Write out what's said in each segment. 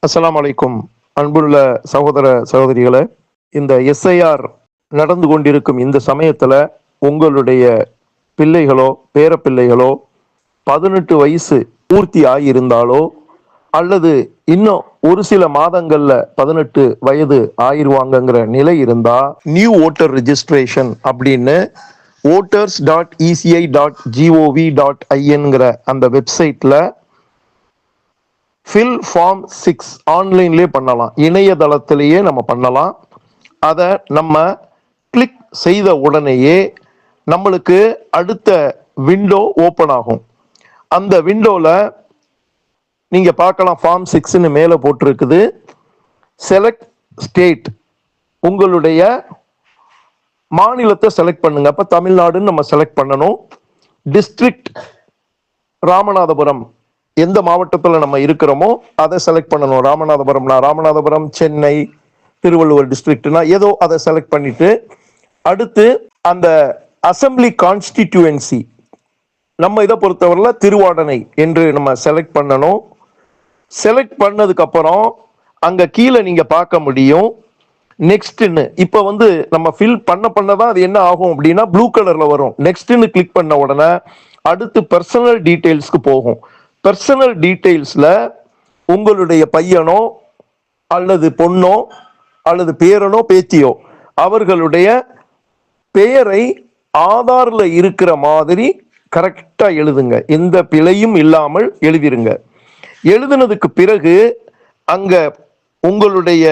அஸ்ஸலாமு அலைக்கும். அன்புள்ள சகோதர சகோதரிகளே, இந்த எஸ்ஐஆர் நடந்து கொண்டிருக்கும் இந்த சமயத்துல உங்களுடைய பிள்ளைகளோ பேரப்பிள்ளைகளோ 18 வயசு பூர்த்தி ஆகியிருந்தாலோ அல்லது இன்னும் ஒரு சில மாதங்கள்ல 18 வயது ஆயிருவாங்கங்கிற நிலை இருந்தா நியூ ஓட்டர் ரெஜிஸ்ட்ரேஷன் அப்படின்னு voters.eci.gov.inங்கிற அந்த வெப்சைட்ல ஃபில் ஃபார்ம் 6 ஆன்லைன்லேயே பண்ணலாம், இணையதளத்திலேயே நம்ம பண்ணலாம். அதை நம்ம கிளிக் செய்த உடனேயே நம்மளுக்கு அடுத்த விண்டோ ஓப்பன் ஆகும். அந்த விண்டோவில் நீங்கள் பார்க்கலாம், ஃபார்ம் 6ன்னு மேலே போட்டிருக்குது. செலக்ட் ஸ்டேட், உங்களுடைய மாநிலத்தை செலக்ட் பண்ணுங்க. அப்போ தமிழ்நாடுன்னு நம்ம செலக்ட் பண்ணணும். டிஸ்ட்ரிக்ட் ராமநாதபுரம், எந்த மாவட்டத்தில் நம்ம இருக்கிறோமோ அதை செலக்ட் பண்ணணும். ராமநாதபுரம்னா ராமநாதபுரம், சென்னை, திருவள்ளுவர் டிஸ்ட்ரிக்ட்னா ஏதோ அதை செலக்ட் பண்ணிட்டு அடுத்து அந்த அசம்பிளி கான்ஸ்டிடியூவன்சி, நம்ம இதை பொறுத்தவரையில் திருவாடனை என்று நம்ம செலக்ட் பண்ணணும். செலக்ட் பண்ணதுக்கு அப்புறம் அங்க கீழே நீங்க பார்க்க முடியும் நெக்ஸ்ட்னு. இப்போ நம்ம ஃபில் பண்ணதான் அது என்ன ஆகும் அப்படின்னா ப்ளூ கலர்ல வரும். நெக்ஸ்ட்னு கிளிக் பண்ண உடனே அடுத்து பர்சனல் டீடைல்ஸ்க்கு போகும். பர்சனல் டீடைல்ஸ்ல உங்களுடைய பையனோ அல்லது பொண்ணோ அல்லது பேரனோ பேத்தியோ அவர்களுடைய பெயரை ஆதார்ல இருக்கிற மாதிரி கரெக்டா எழுதுங்க. எந்த பிழையும் இல்லாமல் எழுதிருங்க. எழுதுனதுக்கு பிறகு அங்க உங்களுடைய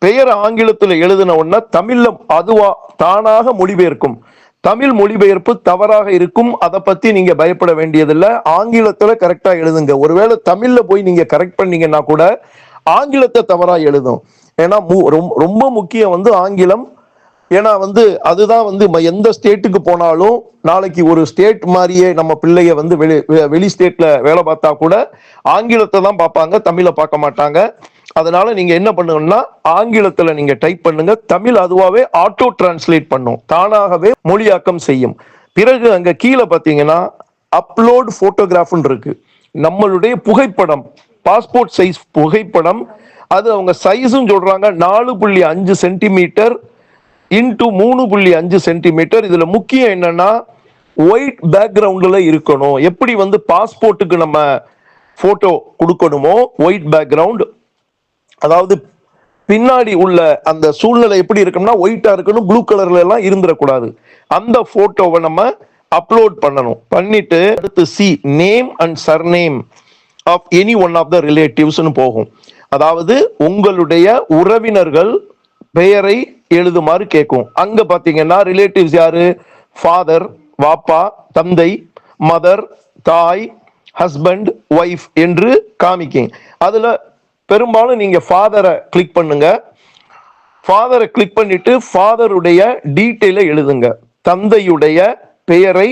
பெயர் ஆங்கிலத்தில் எழுதின உடனே தமிழ்ல அதுவா தானாக மொழிபெயர்க்கும். தமிழ் மொழிபெயர்ப்பு தவறாக இருக்கும், அதை பத்தி நீங்க பயப்பட வேண்டியதில்லை. ஆங்கிலத்துல கரெக்டா எழுதுங்க. ஒருவேளை தமிழ்ல போய் நீங்க கரெக்ட் பண்ணீங்கன்னா கூட ஆங்கிலத்தை தவறா எழுதும். ஏன்னா ரொம்ப முக்கியம் ஆங்கிலம். ஏன்னா அதுதான் எந்த ஸ்டேட்டுக்கு போனாலும் நாளைக்கு ஒரு ஸ்டேட் மாதிரியே நம்ம பிள்ளைய வெளி ஸ்டேட்ல வேலை பார்த்தா கூட ஆங்கிலத்தை தான் பார்ப்பாங்க, தமிழை பார்க்க மாட்டாங்க. அதனால நீங்க என்ன பண்ணுங்கன்னா ஆங்கிலத்துல நீங்க டைப் பண்ணுங்க. தமிழ் அதுவாவே ஆட்டோ டிரான்ஸ்லேட் பண்ணும், தானாகவே மொழியாக்கம் செய்யும். பிறகு அங்க கீழே பாத்தீங்கன்னா அப்லோட் போட்டோகிராஃப்னு இருக்கு. நம்மளுடைய புகைப்படம், பாஸ்போர்ட் சைஸ் புகைப்படம், அது அவங்க சைஸும் சொல்றாங்க 4.5 சென்டிமீட்டர் இன்டு 3.5 சென்டிமீட்டர். இதுல முக்கியம் என்னன்னா ஒயிட் பேக்ரவுண்ட்ல இருக்கணும். எப்படி பாஸ்போர்ட்டுக்கு நம்ம போட்டோ கொடுக்கணுமோ ஒயிட் பேக்ரவுண்ட், அதாவது பின்னாடி உள்ள அந்த சூழ்நிலை எப்படி இருக்கும்னா ஒயிட்டா இருக்கணும், ப்ளூ கலர்ல எல்லாம் இருந்துடக்கூடாது. அந்த போட்டோவை நம்ம அப்லோட் பண்ணணும். பண்ணிட்டு அடுத்து C name and surname of any one of the ரிலேட்டிவ்ஸ்னு போகும். அதாவது உங்களுடைய உறவினர்கள் பெயரை எழுதுமாறு கேட்கும். அங்க பாத்தீங்கன்னா ரிலேட்டிவ்ஸ் யாரு? ஃபாதர் வாப்பா, தந்தை மதர் தாய், ஹஸ்பண்ட் ஒய்ஃப் என்று காமிக்கும். அதுல பெரும்பாலும் நீங்க ஃபாதரை கிளிக் பண்ணுங்க. ஃபாதரை கிளிக் பண்ணிட்டு ஃபாதருடைய டீட்டெயிலை எழுதுங்க. தந்தையுடைய பெயரை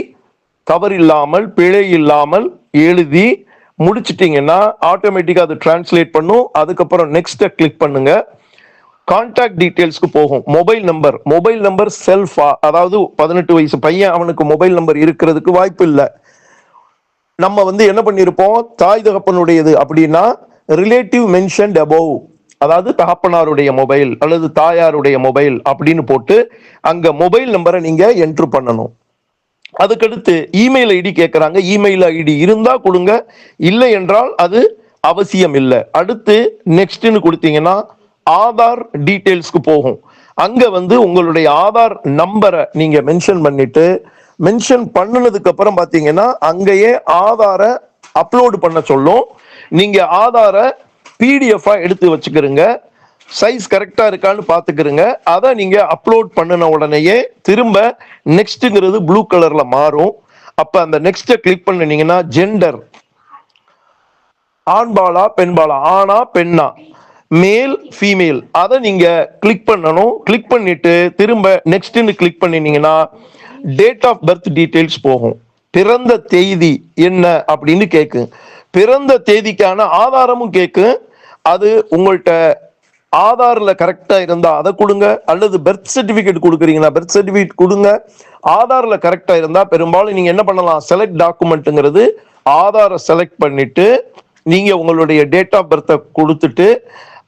தவறில்லாமல் பிழை இல்லாமல் எழுதி முடிச்சிட்டீங்கன்னா ஆட்டோமேட்டிக்கா அது டிரான்ஸ்லேட் பண்ணும். அதுக்கப்புறம் நெக்ஸ்ட் கிளிக் பண்ணுங்க. கான்டாக்ட் டீடைல்ஸ்க்கு போகும். மொபைல் நம்பர் செல்ஃபா, அதாவது 18 வயசு பையன், அவனுக்கு மொபைல் நம்பர் இருக்கிறதுக்கு வாய்ப்பு இல்லை. நம்ம என்ன பண்ணிருப்போம், தாய் தகப்பனுடையது அப்படின்னா ரிலேட்டிவ் மென்ஷன்ட் அபோவ், அதாவது தகப்பனாருடைய மொபைல் அல்லது தாயாருடைய மொபைல் அப்படின்னு போட்டு அங்க மொபைல் நம்பரை நீங்க என்ட்ரு பண்ணணும். அதுக்கடுத்து இமெயில் ஐடி கேட்கறாங்க. இமெயில் ஐடி இருந்தா கொடுங்க, இல்லை என்றால் அது அவசியம் இல்லை. அடுத்து நெக்ஸ்ட்னு கொடுத்தீங்கன்னா ஆதார் டீடைல்ஸ்க்கு போகும். அங்க உங்களுடைய ஆதார் நம்பரை நீங்க மென்ஷன் பண்ணிட்டு, மென்ஷன் பண்ணினதுக்கு அப்புறம் பாத்தீங்கன்னா அங்கேயே ஆதாரை அப்லோடு பண்ண சொல்லும். நீங்க ஆதாரை பிடிஎஃப் எடுத்து வச்சுக்கிறீங்க, சைஸ் கரெக்டா இருக்கான்னு பாத்துக்கிறீங்க. அதை நீங்க அப்லோட் பண்ணின உடனேயே திரும்ப நெக்ஸ்ட்ங்கிறது ப்ளூ கலர்ல மாறும். அப்ப அந்த நெக்ஸ்ட் கிளிக் பண்ணீங்கன்னா ஜெண்டர், ஆண்பாலா பெண்பாலா, ஆணா பெண்ணா, மேல் ஃபீமேல், அதை நீங்க கிளிக் பண்ணணும். கிளிக் பண்ணிட்டு திரும்ப நெக்ஸ்ட்னு கிளிக் பண்ணினீங்கன்னா டேட் ஆஃப் பர்த் டீடைல்ஸ் போகும். பிறந்த தேதி என்ன அப்படின்னு கேட்கும். பிறந்த தேதிக்கான ஆதாரமும் கேட்கும். அது உங்கள்கிட்ட ஆதார்ல கரெக்டா இருந்தா அதை கொடுங்க, அல்லது பர்த் சர்டிபிகேட் கொடுக்குறீங்கன்னா பர்த் சர்டிபிகேட் கொடுங்க. ஆதார்ல கரெக்டா இருந்தா பெரும்பாலும் நீங்க என்ன பண்ணலாம், செலக்ட் டாக்குமெண்ட்ங்கிறது ஆதாரை செலக்ட் பண்ணிட்டு நீங்க உங்களுடைய டேட் ஆஃப் பர்த்தை கொடுத்துட்டு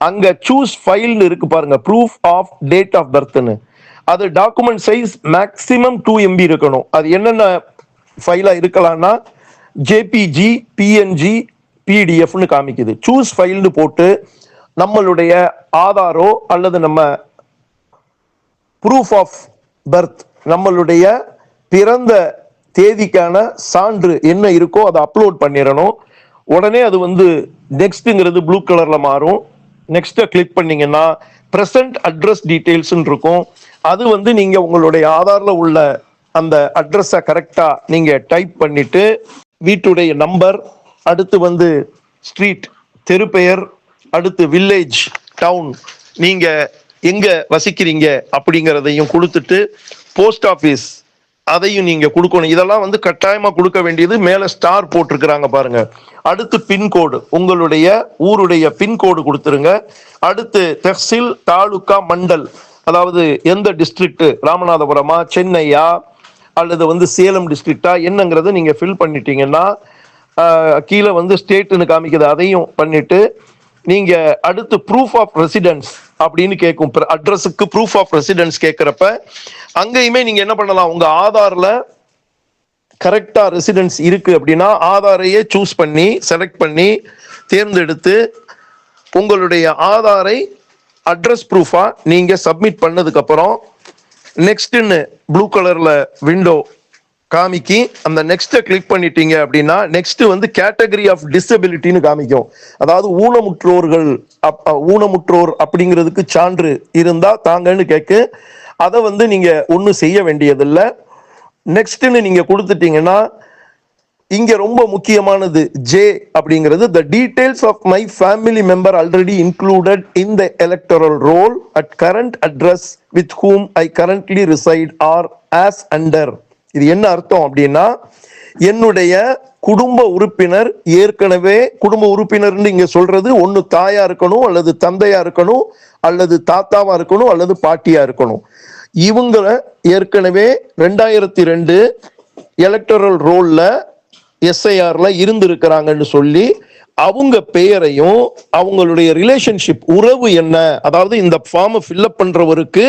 அங்க சூஸ் ஃபைல்னு இருக்கு பாருங்க, ப்ரூஃப் ஆஃப் டேட் ஆஃப் பர்த்னு. அது டாக்குமெண்ட் சைஸ் மேக்ஸிமம் 2 MB இருக்கணும். அது என்னென்ன ஃபைலா இருக்கலாம்னா ஜேபிஜி, பிஎன்ஜி, பிடிஎஃப்னு காமிக்குது. சூஸ் ஃபைல்னு போட்டு நம்மளுடைய ஆதாரோ அல்லது நம்ம ப்ரூஃப் ஆஃப் பர்த், நம்மளுடைய பிறந்த தேதிக்கான சான்று என்ன இருக்கோ அதை அப்லோட் பண்ணிடணும். உடனே அது வந்து நெக்ஸ்ட்ங்கிறது ப்ளூ கலர்ல மாறும். நெக்ஸ்ட்டை கிளிக் பண்ணீங்கன்னா ப்ரெசன்ட் அட்ரஸ் டீட்டெயில்ஸ் இருக்கும். அது வந்து நீங்க உங்களுடைய ஆதார்ல உள்ள அந்த அட்ரஸை கரெக்டா நீங்க டைப் பண்ணிட்டு வீட்டுடைய நம்பர், அடுத்து வந்து ஸ்ட்ரீட் தெரு பெயர், அடுத்து வில்லேஜ் டவுன் நீங்க எங்க வசிக்கிறீங்க அப்படிங்கிறதையும் கொடுத்துட்டு போஸ்ட் ஆஃபீஸ் அதையும் நீங்க கொடுக்கணும். இதெல்லாம் வந்து கட்டாயமா கொடுக்க வேண்டியது. மேல ஸ்டார் போட்டிருக்கிறாங்க பாருங்க. அடுத்து பின்கோடு, உங்களுடைய ஊருடைய பின்கோடு கொடுத்துருங்க. அடுத்து தஹ்சில், தாலுகா, மண்டல், அதாவது எந்த டிஸ்ட்ரிக்ட், ராமநாதபுரமா, சென்னையா அல்லது வந்து சேலம் டிஸ்ட்ரிக்டா என்னங்கிறத நீங்க ஃபில் பண்ணிட்டீங்கன்னா கீழே வந்து ஸ்டேட்னு காமிக்குது, அதையும் பண்ணிட்டு நீங்க அடுத்து ப்ரூஃப் ஆஃப் ரெசிடென்ஸ் அப்படின்னு கேட்கும். அட்ரஸுக்கு ப்ரூஃப் ஆஃப் ரெசிடென்ஸ் கேட்கிறப்ப அங்கேயுமே நீங்க என்ன பண்ணலாம், உங்க ஆதார்ல கரெக்டா ரெசிடென்ஸ் இருக்கு அப்படின்னா ஆதாரையே சூஸ் பண்ணி செலக்ட் பண்ணி தேர்ந்தெடுத்து உங்களுடைய ஆதாரை அட்ரஸ் ப்ரூஃபா நீங்க சப்மிட் பண்ணதுக்கு அப்புறம் நெக்ஸ்ட்னு ப்ளூ கலர்ல விண்டோ காமிக்கி அந்த நெக்ஸ்ட்டை கிளிக் பண்ணிட்டீங்க அப்படின்னா நெக்ஸ்ட் வந்து கேட்டகரி ஆஃப் டிசபிலிட்டின்னு காமிக்கும். அதாவது ஊனமுற்றோர் அப்படிங்கிறதுக்கு சான்று இருந்தா தாங்கன்னு கேட்க, அதை வந்து நீங்க ஒன்றும் செய்ய வேண்டியதில்லை. நெக்ஸ்ட்னு நீங்க கொடுத்துட்டீங்கன்னா இங்க ரொம்ப முக்கியமானது ஜே அப்படிங்கிறது, the details of my family member already included in the electoral roll at current address with whom I currently reside are as under. இது என்ன அர்த்தம் அப்படின்னா, என்னுடைய குடும்ப உறுப்பினர் ஏற்கனவே, குடும்ப உறுப்பினர்னு இங்க சொல்றது ஒன்னு தாயா இருக்கணும் அல்லது தந்தையா இருக்கணும் அல்லது தாத்தாவா இருக்கணும் அல்லது பாட்டியா இருக்கணும். இவங்க ஏற்கனவே 2002 எலக்டரல் ரோல்ல எஸ்ஐஆர்ல இருந்திருக்கிறாங்கன்னு சொல்லி அவங்க பெயரையும் அவங்களுடைய ரிலேஷன்ஷிப் உறவு என்ன, அதாவது இந்த ஃபார்மை ஃபில்அப் பண்றவருக்கு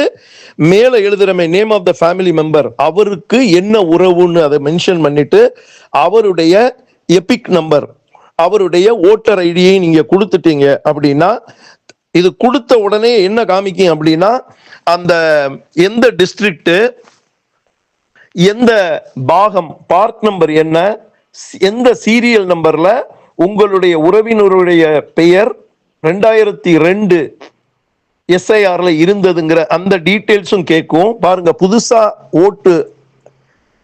மேல எழுதுறமே name of the family member, அவருக்கு என்ன உறவுன்னு அதை மென்ஷன் பண்ணிட்டு அவருடைய எபிக் நம்பர், அவருடைய ஓட்டர் ஐடியை நீங்க கொடுத்துட்டீங்க அப்படின்னா இது கொடுத்த உடனே என்ன காமிக்கும் அப்படின்னா அந்த எந்த டிஸ்ட்ரிக்ட், எந்த பாகம், பார்ட் நம்பர் என்ன, எந்த சீரியல் நம்பர்ல உங்களுடைய உறவினருடைய பெயர் 2002 எஸ்ஐஆர்ல இருந்ததுங்கிற அந்த டீட்டெயில்ஸும் கேட்கும். பாருங்க, புதுசா ஓட்டு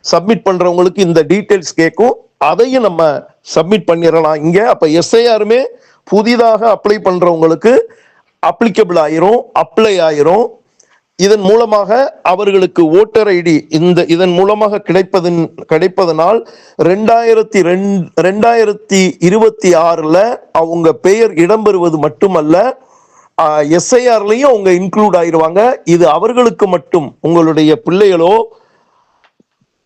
சப்மிட் பண்றவங்களுக்கு இந்த டீட்டெயில்ஸ் கேட்கும், அதையும் நம்ம சப்மிட் பண்ணிடலாம் இங்க. அப்ப எஸ்ஐஆருமே புதிதாக அப்ளை பண்றவங்களுக்கு அப்ளிகபிள் ஆயிரும், அப்ளை ஆயிரும். இதன் மூலமாக அவர்களுக்கு ஓட்டர் ஐடி இதன் மூலமாக கிடைப்பதனால் 2026 அவங்க பெயர் இடம்பெறுவது மட்டுமல்ல, எஸ்ஐஆர்லயும் அவங்க இன்க்ளூட் ஆயிருவாங்க. இது அவர்களுக்கு மட்டும், உங்களுடைய பிள்ளைகளோ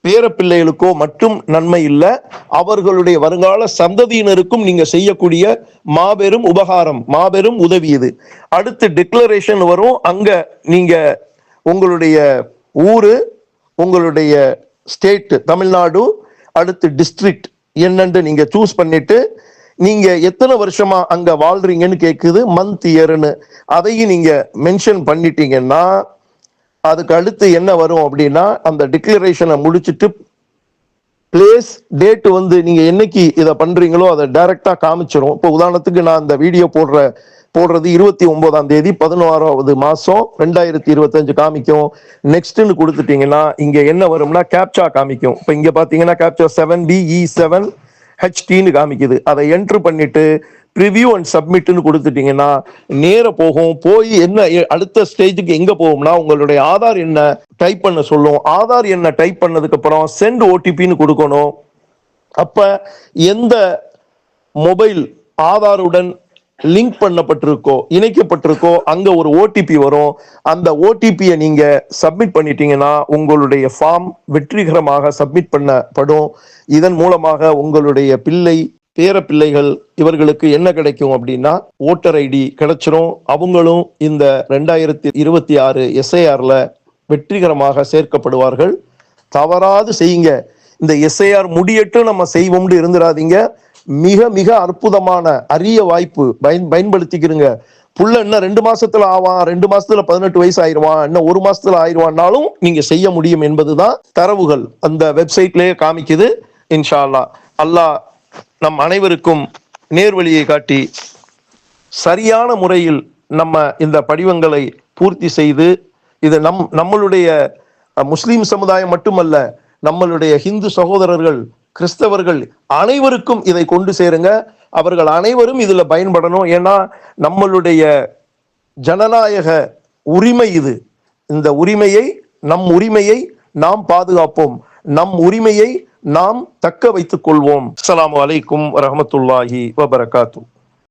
பேர பிள்ளைகளுக்கோ மட்டும் நன்மை இல்லை, அவர்களுடைய வருங்கால சந்ததியினருக்கும் நீங்க செய்யக்கூடிய மாபெரும் உபகாரம், மாபெரும் உதவி இது. அடுத்து டிக்ளரேஷன் வரும். அங்க நீங்க உங்களுடைய ஊரு, உங்களுடைய ஸ்டேட் தமிழ்நாடு, அடுத்து டிஸ்ட்ரிக்ட் என்னன்னு நீங்க சூஸ் பண்ணிட்டு நீங்க எத்தனை வருஷமா அங்க வாழ்றீங்கன்னு கேக்குது, மந்த் இயர்னு அதையும் நீங்க மென்ஷன் பண்ணிட்டீங்கன்னா அதுக்கு அடுத்து என்ன வரும் அப்படின்னா அந்த டிக்ளரேஷனை முடிச்சுட்டு பிளேஸ் டேட் வந்து நீங்க என்னைக்கு இதை பண்றீங்களோ அதை டைரக்டா காமிச்சிரும். இப்போ உதாரணத்துக்கு நான் இந்த வீடியோ போடுறது 29ஆம் தேதி 11வது மாசம் 2025 காமிக்கும். நெக்ஸ்ட்னு கொடுத்துட்டீங்கன்னா இங்க என்ன வரும்னா கேப்சா காமிக்கும். இப்போ இங்க பாத்தீங்கன்னா கேப்சா 7BE7HTன்னு காமிக்குது. அதை என்ட்ரு பண்ணிட்டு ப்ரிவியூ அண்ட் சப்மிட்னு கொடுத்துட்டீங்கன்னா நேர போகும். போய் என்ன அடுத்த ஸ்டேஜுக்கு எங்க போகும்னா உங்களுடைய ஆதார் என்ன டைப் பண்ண சொல்லும். ஆதார் என்ன டைப் பண்ணதுக்கு அப்புறம் சென்ட் ஓடிபின்னு கொடுக்கணும். அப்ப எந்த மொபைல் ஆதாருடன் லிங்க் பண்ணப்பட்டிருக்கோ, இணைக்கப்பட்டிருக்கோ, அங்க ஒரு ஓடிபி வரும். அந்த ஓடிபியை நீங்க சப்மிட் பண்ணிட்டீங்கன்னா உங்களுடைய ஃபார்ம் வெற்றிகரமாக சப்மிட் பண்ணப்படும். இதன் மூலமாக உங்களுடைய பிள்ளை பேர பிள்ளைகள் இவர்களுக்கு என்ன கிடைக்கும் அப்படின்னா ஓட்டர் ஐடி கிடைச்சிரும். அவங்களும் இந்த 2026 SIRல வெற்றிகரமாக சேர்க்கப்படுவார்கள். தவறாது செய்யுங்க. இந்த SIR முடியட்டும் நம்ம செய்வோம்னு இருந்துடாதீங்க. மிக மிக அற்புதமான அரிய வாய்ப்பு, பயன்படுத்திக்கிறங்க. புள்ள இன்னும் 2 மாசத்துல ஆவான், 2 மாசத்துல 18 வயசு ஆயிடுவான், இன்னும் 1 மாசத்துல ஆயிடுவான்னாலும் நீங்க செய்ய முடியும் என்பதுதான் தரவுகள் அந்த வெப்சைட்லயே காமிக்குது. இன்ஷா அல்லாஹ் அல்லாஹ் நம் அனைவருக்கும் நேர்வழியை காட்டி சரியான முறையில் நம்ம இந்த படிவங்களை பூர்த்தி செய்து இது நம்மளுடைய முஸ்லிம் சமுதாயம் மட்டுமல்ல, நம்மளுடைய ஹிந்து சகோதரர்கள், கிறிஸ்தவர்கள் அனைவருக்கும் இதை கொண்டு சேருங்க. அவர்கள் அனைவரும் இதுல பயன்படணும். ஏன்னா நம்மளுடைய ஜனநாயக உரிமை இது. இந்த உரிமையை, நம் உரிமையை நாம் பாதுகாப்போம். நம் உரிமையை நாம் தக்க வைத்துக் கொள்வோம். அஸ்ஸலாமு அலைக்கும் வரஹ்மத்துல்லாஹி வபரகாத்துஹு.